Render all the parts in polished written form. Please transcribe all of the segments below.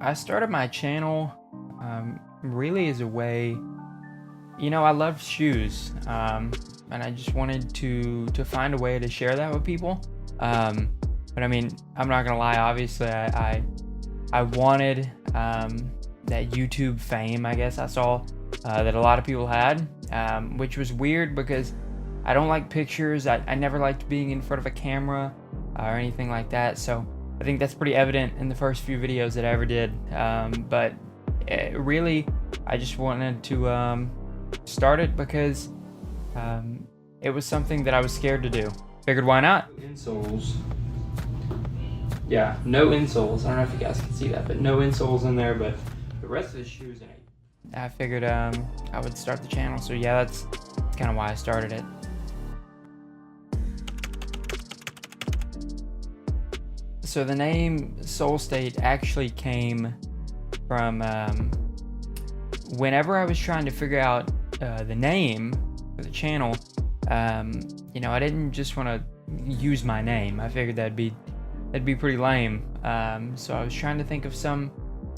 I started my channel really as a way, I love shoes, and I just wanted to find a way to share that with people. But I mean, I'm not gonna lie. Obviously, I wanted that YouTube fame. I guess I saw that a lot of people had, which was weird because I don't like pictures. I never liked being in front of a camera or anything like that. So I think that's pretty evident in the first few videos that I ever did. But really, I just wanted to start it because it was something that I was scared to do. Figured why not? Insoles. Yeah, no insoles. I don't know if you guys can see that, but no insoles in there, but the rest of the shoes in it. I figured I would start the channel. So yeah, that's kind of why I started it. So the name Solestate actually came from whenever I was trying to figure out the name for the channel. I didn't just want to use my name. I figured that'd be pretty lame. So I was trying to think of some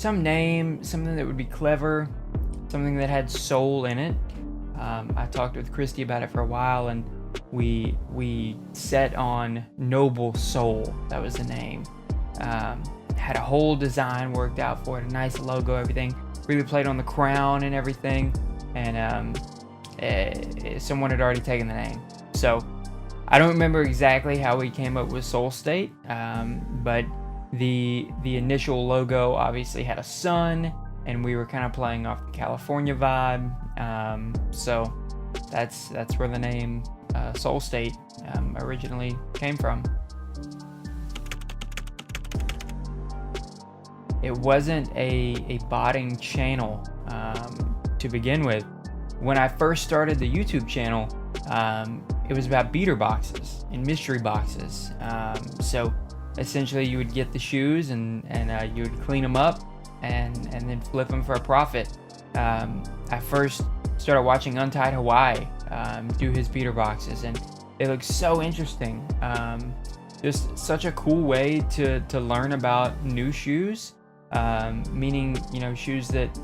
name, something that would be clever, something that had soul in it. I talked with Christy about it for a while, and we set on Noble Soul. That was the name. Had a whole design worked out for it, a nice logo, everything. Really played on the crown and everything, and someone had already taken the name. So I don't remember exactly how we came up with Solestate, but the initial logo obviously had a sun, and we were kind of playing off the California vibe. So that's where the name Solestate originally came from. It wasn't a botting channel to begin with. When I first started the YouTube channel, it was about beater boxes and mystery boxes. So essentially you would get the shoes and you would clean them up and then flip them for a profit. I first started watching Untied Hawaii do his beater boxes, and they look so interesting. Just such a cool way to learn about new shoes, meaning shoes that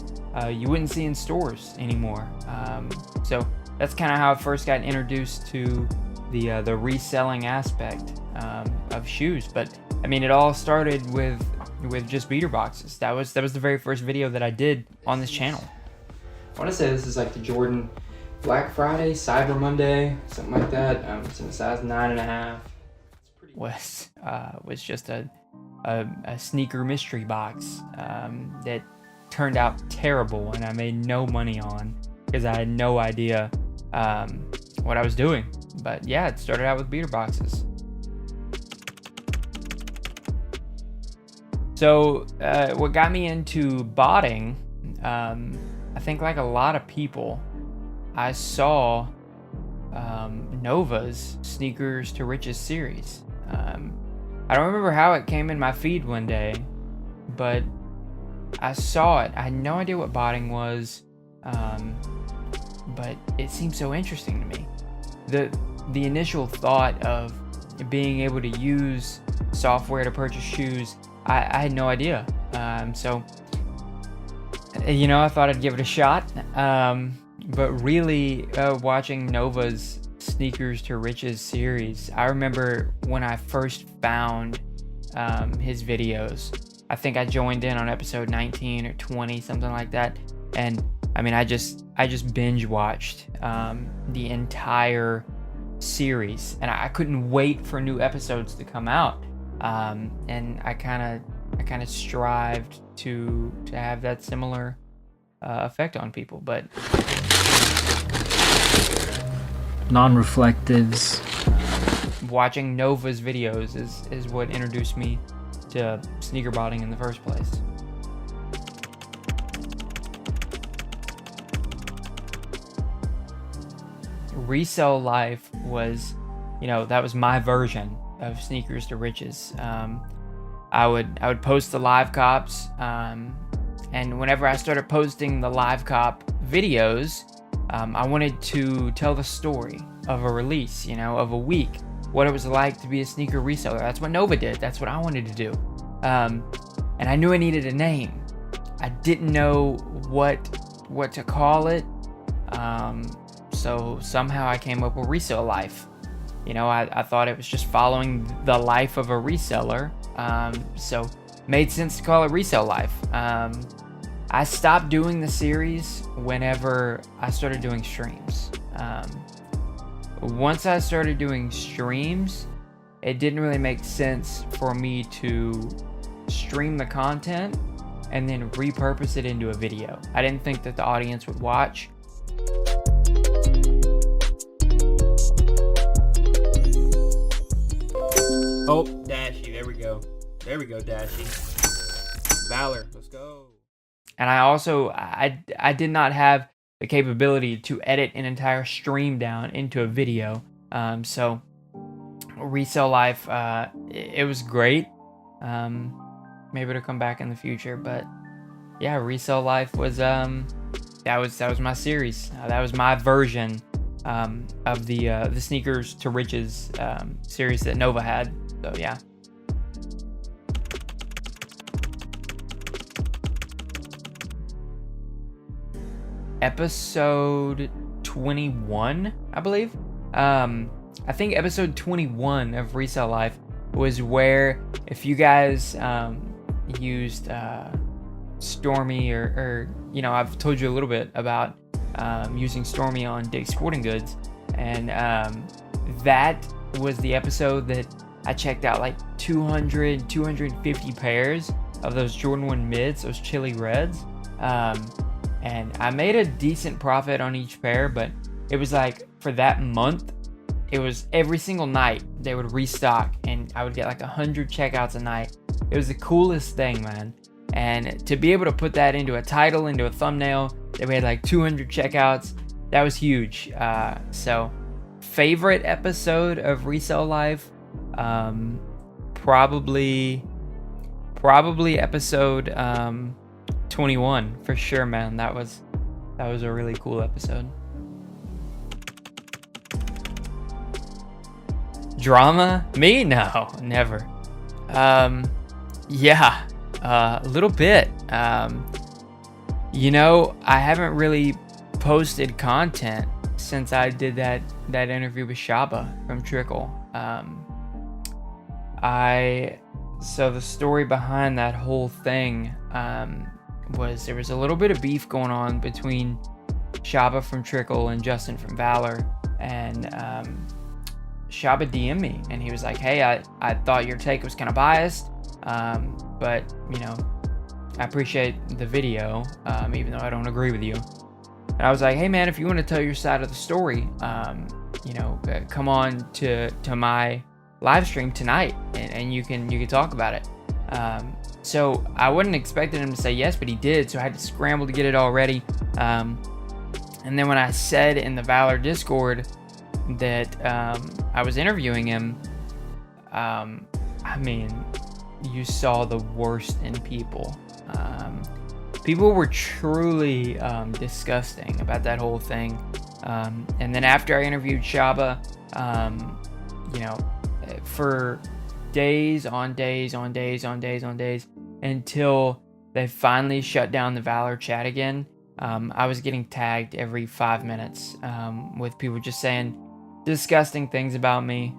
you wouldn't see in stores anymore. So that's kind of how I first got introduced to the reselling aspect of shoes. But I mean, it all started with just beater boxes. That was the very first video that I did on this channel. I want to say this is like the Jordan Black Friday, Cyber Monday, something like that. It's in a size 9.5. It's pretty. Was just a sneaker mystery box that turned out terrible, and I made no money on because I had no idea what I was doing. But yeah, it started out with beater boxes. So what got me into botting, I think like a lot of people, I saw Nova's Sneakers to Riches series. I don't remember how it came in my feed one day, but I saw it. I had no idea what botting was, but it seemed so interesting to me. The initial thought of being able to use software to purchase shoes, I had no idea. So I thought I'd give it a shot. But really, watching Nova's Sneakers to Riches series, I remember when I first found his videos. I think I joined in on episode 19 or 20, something like that. And I mean, I just binge watched the entire series, and I couldn't wait for new episodes to come out. And I kind of strived to have that similar effect on people, but non-reflectives. Watching Nova's videos is what introduced me to sneaker botting in the first place. Resell life was, that was my version of Sneakers to Riches. I would post the live cops, and whenever I started posting the live cop videos, I wanted to tell the story of a release, of a week, what it was like to be a sneaker reseller. That's what Nova did. That's what I wanted to do. And I knew I needed a name. I didn't know what to call it. So somehow I came up with Resell Life. I thought it was just following the life of a reseller. So made sense to call it Resell Life. I stopped doing the series whenever I started doing streams. Once I started doing streams, it didn't really make sense for me to stream the content and then repurpose it into a video. I didn't think that the audience would watch. Oh, Dashy, there we go. There we go, Dashy. Valor, let's go. And I also, I did not have the capability to edit an entire stream down into a video. So Resell Life, it was great. Maybe it'll come back in the future, but yeah, Resell Life was, that was my series. That was my version of the Sneakers to Riches series that Nova had. So yeah. Episode 21, I believe. I think episode 21 of Resell Life was where, if you guys used Stormy or I've told you a little bit about using Stormy on Dick's Sporting Goods, and that was the episode that I checked out like 250 pairs of those Jordan 1 mids, those chili reds. And I made a decent profit on each pair, but it was like for that month, it was every single night they would restock and I would get like 100 checkouts a night. It was the coolest thing, man. And to be able to put that into a title, into a thumbnail, that we had like 200 checkouts, that was huge. So favorite episode of Resell Life, probably episode 21 for sure, man. That was a really cool episode. Drama? Me? No, never. Yeah, a little bit. I haven't really posted content since I did that interview with Shaba from Trickle. So the story behind that whole thing was there was a little bit of beef going on between Shaba from Trickle and Justin from Valor, and Shaba DM'd me and he was like, hey, I thought your take was kind of biased, but I appreciate the video, even though I don't agree with you. And I was like, hey man, if you want to tell your side of the story, come on to my live stream tonight and you can talk about it. So I wasn't expecting him to say yes, but he did, so I had to scramble to get it all ready. And then when I said in the Valor Discord that I was interviewing him, you saw the worst in people. People were truly disgusting about that whole thing. And then after I interviewed Shaba, for days on days until they finally shut down the Valor chat again, I was getting tagged every 5 minutes with people just saying disgusting things about me,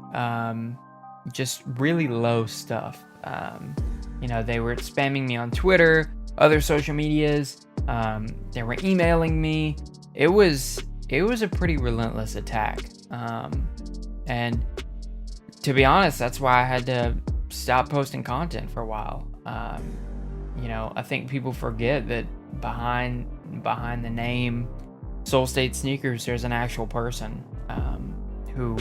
just really low stuff. They were spamming me on Twitter, other social medias. They were emailing me. It was a pretty relentless attack. And to be honest, that's why I had to stop posting content for a while. I think people forget that behind the name Solestate Sneakers, there's an actual person who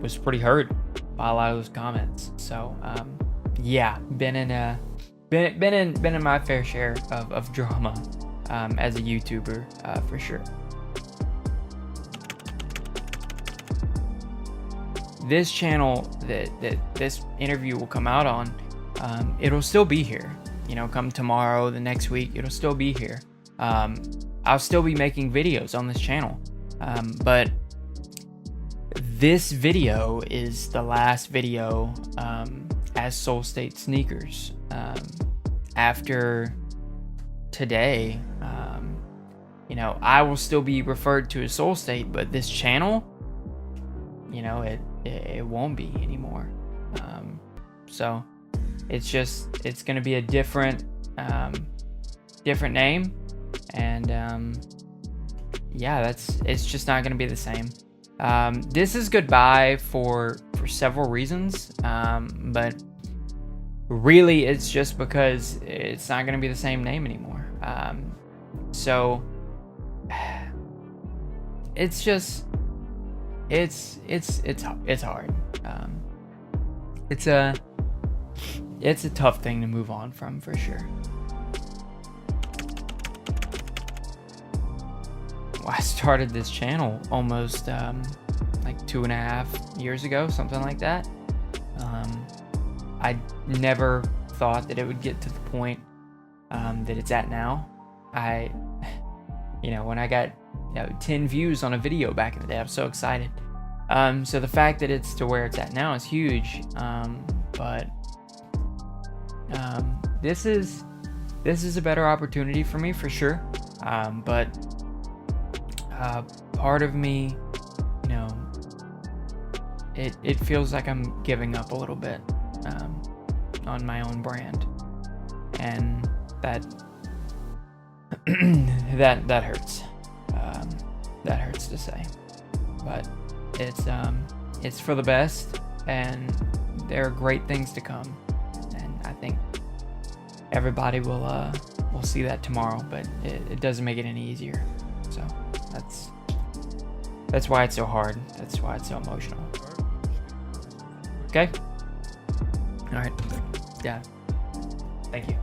was pretty hurt by a lot of those comments. So yeah, been in my fair share of drama as a YouTuber, for sure. This channel that this interview will come out on, it'll still be here. Come tomorrow, the next week, it'll still be here. I'll still be making videos on this channel. But this video is the last video as Solestate Sneakers. After today, you know, I will still be referred to as Solestate, but this channel, you know, it won't be anymore. So it's going to be a different name, and yeah, it's just not going to be the same. This is goodbye for several reasons, but really it's just because it's not going to be the same name anymore. So it's just it's hard. It's a tough thing to move on from, for sure. Well, I started this channel almost like 2.5 years ago, something like that. I never thought that it would get to the point that it's at now. You know, when I got 10 views on a video back in the day, I was so excited. So the fact that it's to where it's at now is huge. But this is a better opportunity for me, for sure. But part of me, you know, it feels like I'm giving up a little bit on my own brand, and that that hurts. That hurts to say, but it's for the best, and there are great things to come, and I think everybody will see that tomorrow. But it doesn't make it any easier. So that's why it's so hard. That's why it's so emotional. Okay. All right. Yeah. Thank you.